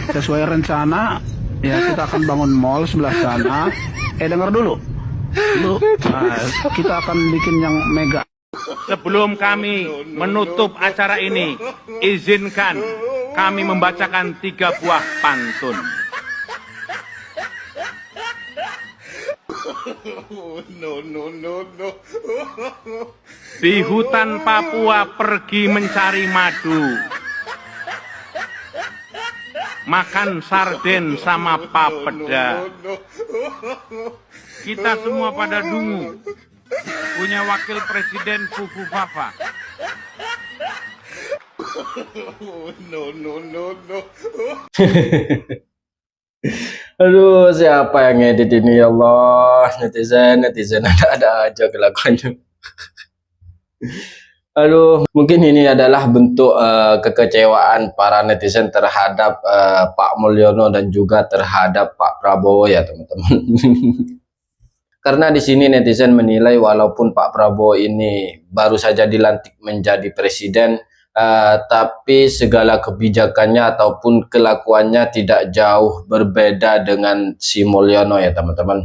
Sesuai rencana, ya kita akan bangun mall sebelah sana. Dengar dulu. Kita akan bikin yang mega. Sebelum kami menutup acara ini, izinkan kami membacakan 3 buah pantun. Di hutan Papua pergi mencari madu, makan sarden sama papeda. Kita semua pada dungu, punya wakil presiden Fufu Fafa. Aduh, siapa yang ngedit ini ya Allah? Netizen ada aja kelakuannya. Aduh, mungkin ini adalah bentuk kekecewaan para netizen terhadap Pak Mulyono dan juga terhadap Pak Prabowo ya teman-teman. Karena di sini netizen menilai walaupun Pak Prabowo ini baru saja dilantik menjadi presiden, tapi segala kebijakannya ataupun kelakuannya tidak jauh berbeda dengan si Mulyono ya teman-teman.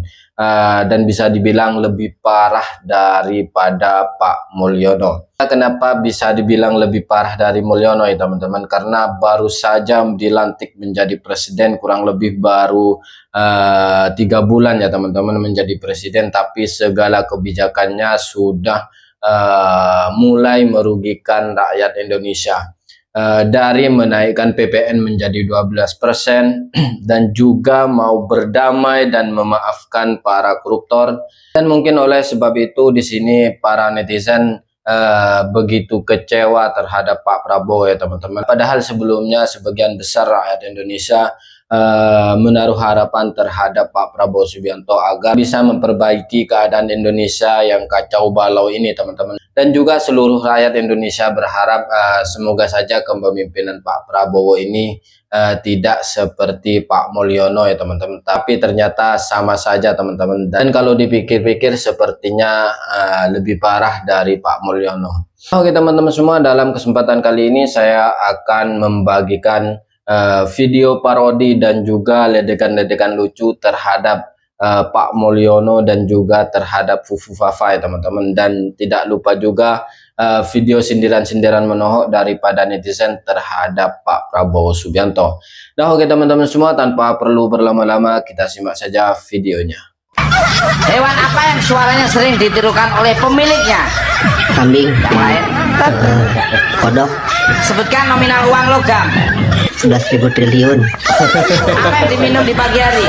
Dan bisa dibilang lebih parah daripada Pak Mulyono. Kenapa bisa dibilang lebih parah dari Mulyono ya teman-teman? Karena baru saja dilantik menjadi presiden, kurang lebih baru 3 bulan ya teman-teman menjadi presiden, tapi segala kebijakannya sudah mulai merugikan rakyat Indonesia. Dari menaikkan PPN menjadi 12% dan juga mau berdamai dan memaafkan para koruptor. Dan mungkin oleh sebab itu di sini para netizen begitu kecewa terhadap Pak Prabowo ya teman-teman. Padahal sebelumnya sebagian besar rakyat Indonesia menaruh harapan terhadap Pak Prabowo Subianto agar bisa memperbaiki keadaan Indonesia yang kacau balau ini teman-teman. Dan juga seluruh rakyat Indonesia berharap semoga saja kepemimpinan Pak Prabowo ini tidak seperti Pak Mulyono ya teman-teman. Tapi ternyata sama saja teman-teman. Dan kalau dipikir-pikir sepertinya lebih parah dari Pak Mulyono. Oke teman-teman semua, dalam kesempatan kali ini saya akan membagikan video parodi dan juga ledekan-ledekan lucu terhadap Pak Mulyono dan juga terhadap Fufu Fafa ya teman-teman. Dan tidak lupa juga video sindiran-sindiran menohok daripada netizen terhadap Pak Prabowo Subianto. Nah oke teman-teman semua, tanpa perlu berlama-lama kita simak saja videonya. Hewan apa yang suaranya sering ditirukan oleh pemiliknya? Kambing. Yang lain? Kodok. Sebutkan nominal uang logam. 11.000 triliun. Apa yang diminum di pagi hari?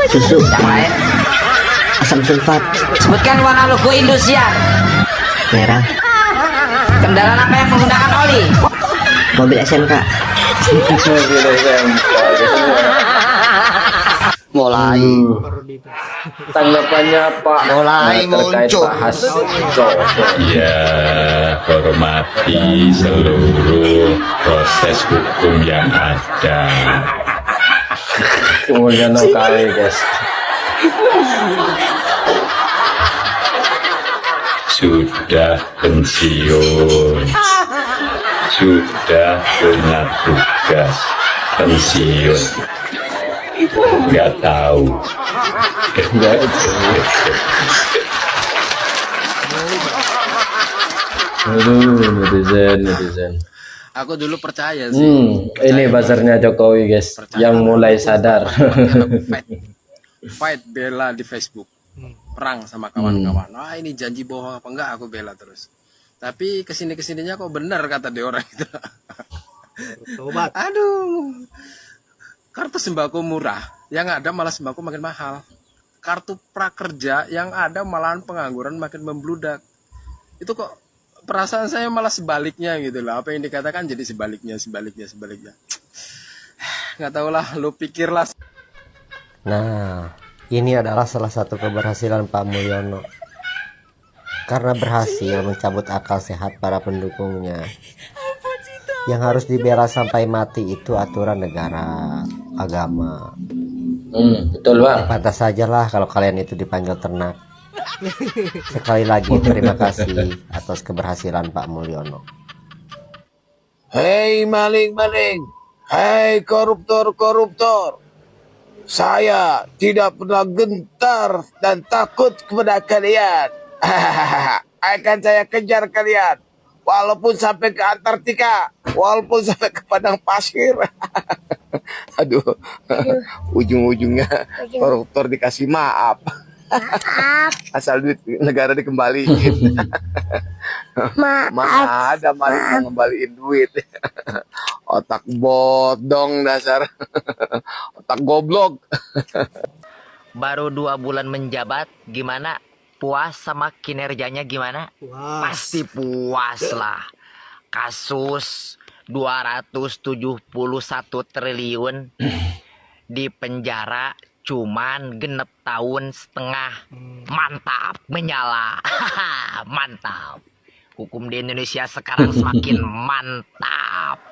Susu. Yang lain? Asam sulfat. Sebutkan warna logo Indosiar. Merah. Kendaraan apa yang menggunakan oli? Mobil SMK. Mulai. Tanggapannya Pak terkait Pak Hasto. Ya, hormati seluruh proses hukum yang ada. Mulyono kali guys. Sudah pensiun, sudah punya tugas pensiun, nggak tahu. Aduh, netizen. Aku dulu percaya sih. Ini buzzernya Jokowi guys, yang mulai sadar. Fight bela di Facebook, perang sama kawan-kawan. Wah ini janji bohong apa enggak, aku bela terus. Tapi kesininya kok bener kata dia orang itu. Aduh, kartu sembako murah, yang ada malah sembako makin mahal. Kartu prakerja yang ada malahan pengangguran makin membludak. Itu kok perasaan saya malah sebaliknya gitu loh. Apa yang dikatakan jadi sebaliknya. Nggak tahu lah, lu pikirlah. Nah, ini adalah salah satu keberhasilan Pak Mulyono. Karena berhasil mencabut akal sehat para pendukungnya. Yang harus dibela sampai mati itu aturan negara, agama. Betul bang. Pantas sajalah kalau kalian itu dipanggil ternak. Sekali lagi terima kasih atas keberhasilan Pak Mulyono. Hei maling, Hei koruptor-koruptor, saya tidak pernah gentar dan takut kepada kalian. Akan saya kejar kalian, walaupun sampai ke Antartika, walaupun sampai ke padang pasir. Aduh, ujung-ujungnya koruptor dikasih maaf. Asal duit negara dikembaliin. Mana ada maling yang ngembaliin duit. Otak bodong dasar. Otak goblok. Baru 2 bulan menjabat, gimana? Puas sama kinerjanya gimana? Pasti puas lah. Kasus 271 triliun di penjara cuman 6,5 tahun. Mantap, menyala. Mantap. Hukum di Indonesia sekarang semakin mantap.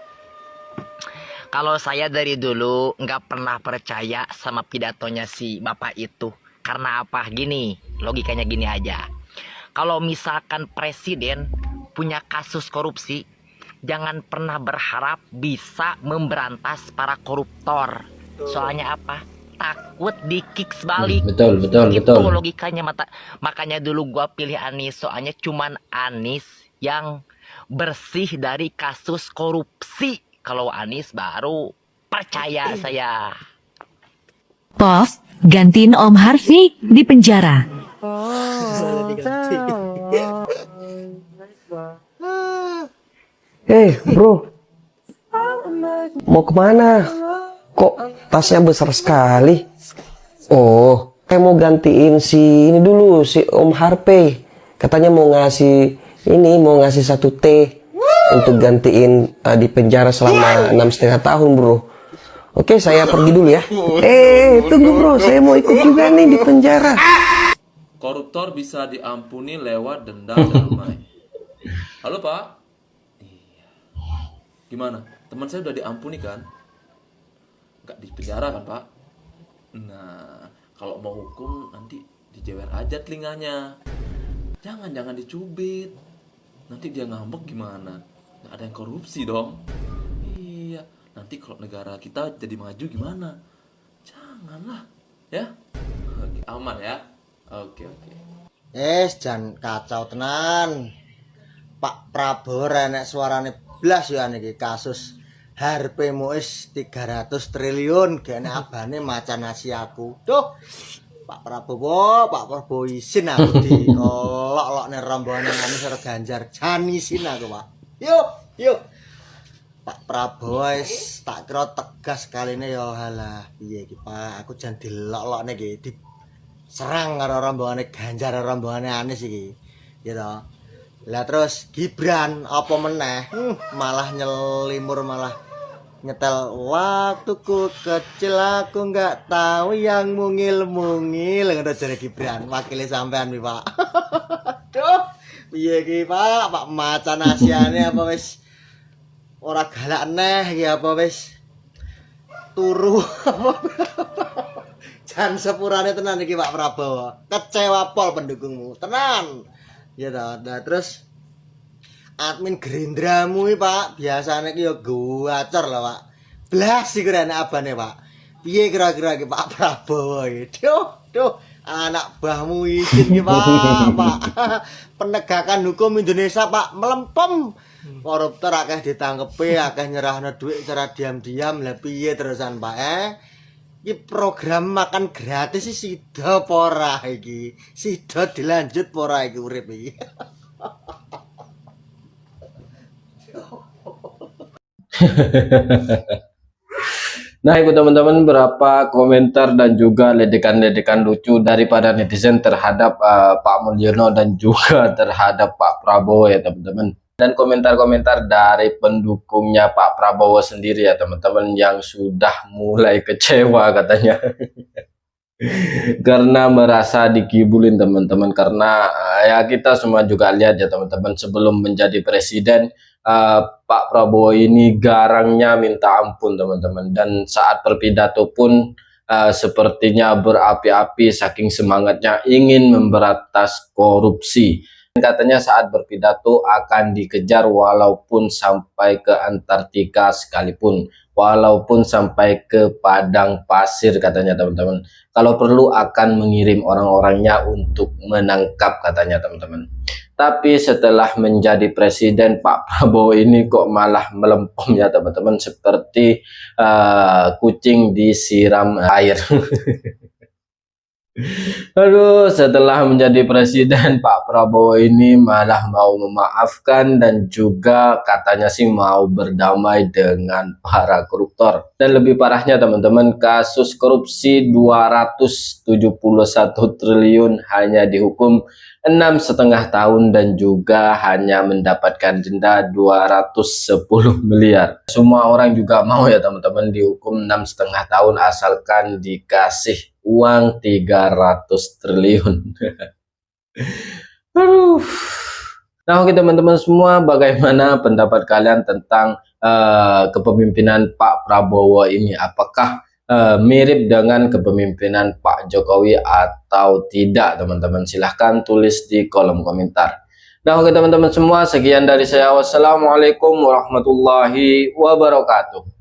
Kalau saya dari dulu nggak pernah percaya sama pidatonya si bapak itu. Karena apa? Gini, logikanya gini aja. Kalau misalkan presiden punya kasus korupsi, jangan pernah berharap bisa memberantas para koruptor. Soalnya apa? Takut di-kicks balik. Betul. Itu logikanya. Makanya dulu gua pilih Anies. Soalnya cuman Anies yang bersih dari kasus korupsi. Kalau Anies baru percaya saya. Pov, gantiin Om Harvey di penjara. Bro, mau kemana? Kok tasnya besar sekali? Oh, saya mau gantiin si ini dulu, si Om Harvey. Katanya mau ngasih 1 T untuk gantiin di penjara selama 6,5 tahun, bro. Oke, saya pergi dulu ya. Tunggu bro, saya mau ikut juga nih di penjara. Koruptor bisa diampuni lewat denda damai. Halo Pak. Iya. Gimana? Teman saya udah diampuni kan? Nggak di penjara kan Pak? Nah, kalau mau hukum nanti dijewer aja telinganya. Jangan dicubit. Nanti dia ngambek gimana? Nggak ada yang korupsi dong. Iya. Nanti kalau negara kita jadi maju gimana? Janganlah, ya. Oke, aman ya. Oke. Jangan kacau tenan. Pak Prabowo renek suarane blas ya niki kasus Harvey Muiz 300 triliun gene abane macan nasi aku. Duh. Pak Prabowo isin aku diolok-olokne rombongan anu karo Ganjar. Jan isin aku, Pak. Yuk. Pak Prabowo wis tak kira tegas kaline ya halah. Piye iki, Pak? Aku jan dilok-lokne iki, diserang karo rombongane Ganjar karo rombongane Anies iki. Ya toh. Lah terus Gibran apa meneh? Malah nyelimur malah nyetel waktuku kecil aku nggak tahu yang mungil-mungil ngono jare Gibran wakile sampean pi Pak. Aduh, piye iki Pak? Pak macan asiane apa wis ora galak neh iki apa wis turu. Jan sepurane tenan iki Pak Prabowo. Kecewa pol pendukungmu. Tenan. Ya toh. Nah, terus admin Gerindramu iki Pak, biasane iki ya gacor lho Pak. Blas iki rene abane Pak. Piye kira-kira iki Pak Prabowo iki? Duh, anak mbahmu izin iki Pak. Penegakan hukum Indonesia Pak melempem. Koruptor akeh ditangkepi, akeh nyerahno duit secara diam-diam. Lah piye terusan Pak Iki program makan gratis sih sida apa ora iki? Sida dilanjut apa ora iki urip iki? Nah itu teman-teman berapa komentar dan juga ledekan-ledekan lucu daripada netizen terhadap Pak Mulyono dan juga terhadap Pak Prabowo ya teman-teman. Dan komentar-komentar dari pendukungnya Pak Prabowo sendiri ya teman-teman yang sudah mulai kecewa katanya. Karena merasa dikibulin teman-teman. Karena ya kita semua juga lihat ya teman-teman sebelum menjadi presiden Pak Prabowo ini garangnya minta ampun teman-teman, dan saat berpidato pun sepertinya berapi-api saking semangatnya ingin memberantas korupsi. Katanya saat berpidato akan dikejar walaupun sampai ke Antartika sekalipun. walaupun sampai ke padang pasir katanya teman-teman. Kalau perlu akan mengirim orang-orangnya untuk menangkap katanya teman-teman. Tapi setelah menjadi presiden, Pak Prabowo ini kok malah melempem ya teman-teman, seperti kucing disiram air. Aduh, setelah menjadi presiden, Pak Prabowo ini malah mau memaafkan dan juga katanya sih mau berdamai dengan para koruptor. Dan lebih parahnya teman-teman, kasus korupsi 271 triliun hanya dihukum 6,5 tahun dan juga hanya mendapatkan denda 210 miliar. Semua orang juga mau ya teman-teman dihukum 6,5 tahun asalkan dikasih uang 300 triliun. Aduh. Nah, oke teman-teman semua, bagaimana pendapat kalian tentang kepemimpinan Pak Prabowo ini? Apakah mirip dengan kepemimpinan Pak Jokowi atau tidak teman-teman? Silahkan tulis di kolom komentar. Nah, oke teman-teman semua, sekian dari saya. Wassalamualaikum warahmatullahi wabarakatuh.